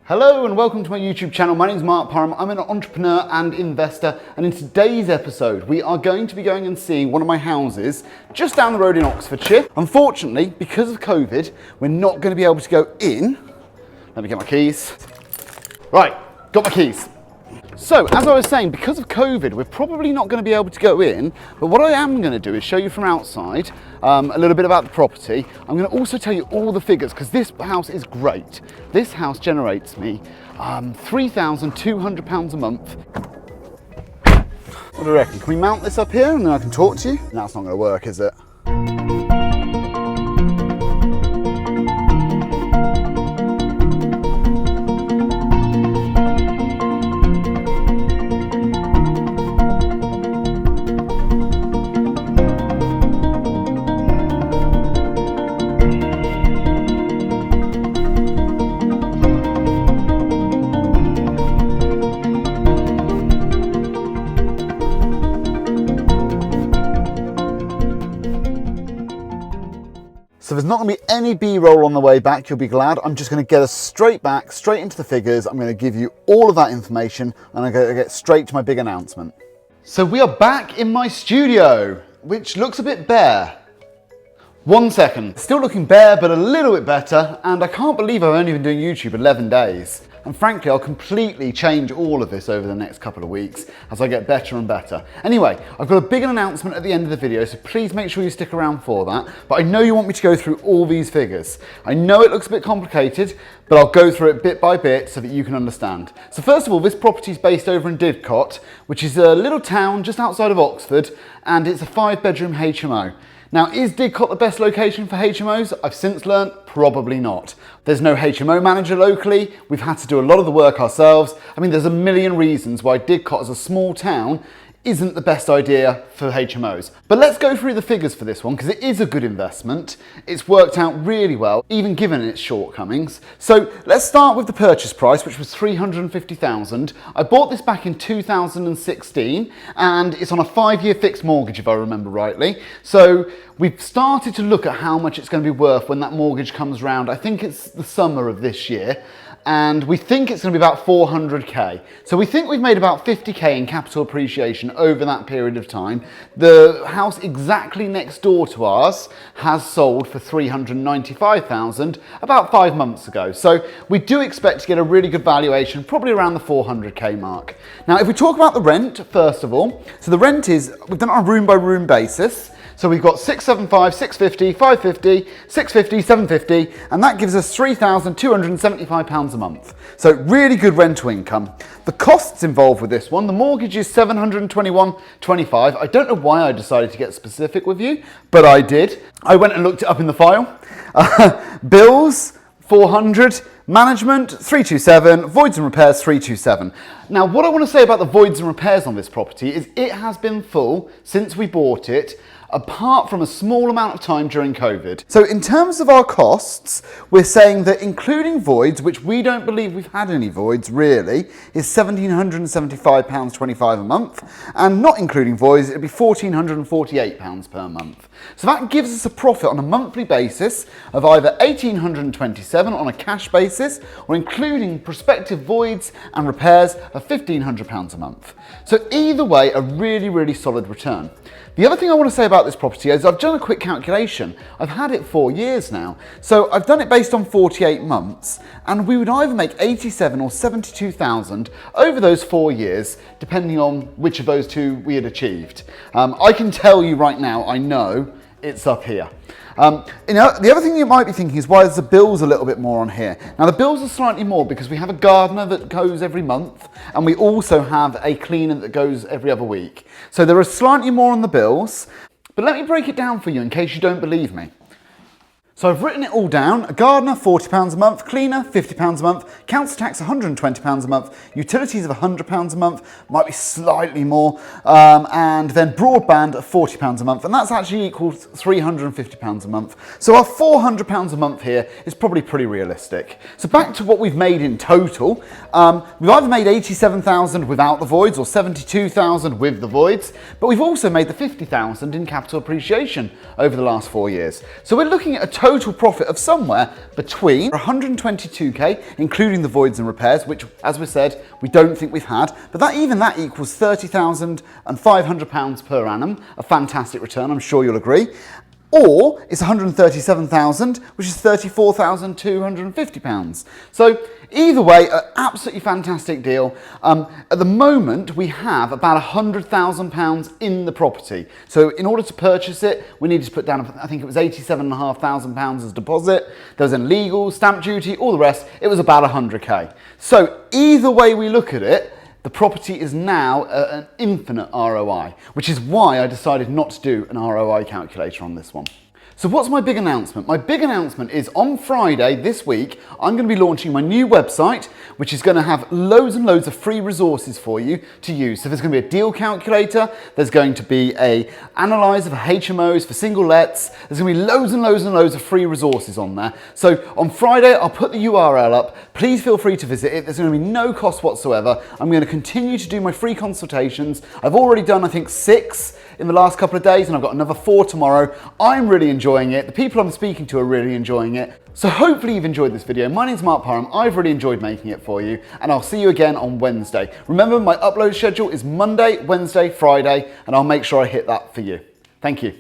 Hello and welcome to my YouTube channel. My name is Mark Parham. I'm an entrepreneur and investor, and in today's episode we are going to be going and seeing one of my houses just down the road in Oxfordshire. Unfortunately, because of COVID, we're not going to be able to go in. Let me get my keys. Right, got my keys. So, as I was saying, because of COVID, we're probably not going to be able to go in, but what I am going to do is show you from outside a little bit about the property. I'm going to also tell you all the figures, because this house is great. This house generates me £3,200 a month. What do you reckon? Can we mount this up here and then I can talk to you? That's not going to work, is it? So there's not going to be any B-roll on the way back, you'll be glad. I'm just going to get us straight back, straight into the figures. I'm going to give you all of that information and I'm going to get straight to my big announcement. So we are back in my studio, which looks a bit bare. 1 second. Still looking bare, but a little bit better. And I can't believe I've only been doing YouTube 11 days. And frankly, I'll completely change all of this over the next couple of weeks as I get better and better. Anyway, I've got a big announcement at the end of the video, so please make sure you stick around for that. But I know you want me to go through all these figures. I know it looks a bit complicated, but I'll go through it bit by bit so that you can understand. So first of all, this property is based over in Didcot, which is a little town just outside of Oxford, and it's a 5-bedroom HMO. Now, is Didcot the best location for HMOs? I've since learnt probably not. There's no HMO manager locally. We've had to do a lot of the work ourselves. I mean, there's a million reasons why Didcot as a small town isn't the best idea for HMOs. But let's go through the figures for this one because it is a good investment. It's worked out really well, even given its shortcomings. So let's start with the purchase price, which was $350,000. I bought this back in 2016 and it's on a 5-year fixed mortgage, if I remember rightly. So we've started to look at how much it's going to be worth when that mortgage comes round. I think it's the summer of this year. And we think it's going to be about 400k. So we think we've made about 50k in capital appreciation over that period of time. The house exactly next door to ours has sold for 395,000 about 5 months ago. So we do expect to get a really good valuation, probably around the 400k mark. Now, if we talk about the rent, first of all, so the rent is, we've done it on a room by room basis. So we've got 675, 650, 550, 650, 750, and that gives us £3,275 a month. So really good rental income. The costs involved with this one, the mortgage is £721.25. I don't know why I decided to get specific with you, but I did. I went and looked it up in the file. Bills, 400. Management, 327, voids and repairs, 327. Now, what I want to say about the voids and repairs on this property is it has been full since we bought it, apart from a small amount of time during COVID. So in terms of our costs, we're saying that including voids, which we don't believe we've had any voids really, is £1,775.25 a month, and not including voids, it'd be £1,448 per month. So that gives us a profit on a monthly basis of either £1,827 on a cash basis, or including prospective voids and repairs of £1,500 a month. So either way, a really, really solid return. The other thing I want to say about this property is I've done a quick calculation. I've had it 4 years now. So I've done it based on 48 months, and we would either make 87 or 72,000 over those 4 years, depending on which of those two we had achieved. I can tell you right now, I know it's up here. The other thing you might be thinking is why is the bills a little bit more on here? Now the bills are slightly more because we have a gardener that goes every month and we also have a cleaner that goes every other week. So there are slightly more on the bills, but let me break it down for you in case you don't believe me. So I've written it all down. A gardener, £40 a month. Cleaner, £50 a month. Council tax, £120 a month. Utilities of £100 a month. Might be slightly more. And then broadband of £40 a month. And that's actually equals £350 a month. So our £400 a month here is probably pretty realistic. So back to what we've made in total. We've either made 87,000 without the voids or 72,000 with the voids. But we've also made the 50,000 in capital appreciation over the last 4 years. So we're looking at a total total profit of somewhere between 122k, including the voids and repairs, which, as we said, we don't think we've had, but that equals £30,500 per annum, a fantastic return, I'm sure you'll agree. Or it's 137,000, which is £34,250. So either way, an absolutely fantastic deal. At the moment, we have about £100,000 in the property. So in order to purchase it, we needed to put down, I think it was £87,500 as deposit. There was in legal, stamp duty, all the rest. It was about 100k. So either way we look at it, the property is now an infinite ROI, which is why I decided not to do an ROI calculator on this one. So what's my big announcement? My big announcement is on Friday this week, I'm going to be launching my new website, which is going to have loads and loads of free resources for you to use. So there's going to be a deal calculator, there's going to be a analyzer for HMOs, for single lets, there's going to be loads and loads and loads of free resources on there. So on Friday, I'll put the URL up. Please feel free to visit it. There's going to be no cost whatsoever. I'm going to continue to do my free consultations. I've already done, I think, 6 in the last couple of days, and I've got another 4 tomorrow. I'm really enjoying it. The people I'm speaking to are really enjoying it. So hopefully you've enjoyed this video. My name's Mark Parham. I've really enjoyed making it for you, and I'll see you again on Wednesday. Remember, my upload schedule is Monday, Wednesday, Friday, and I'll make sure I hit that for you. Thank you.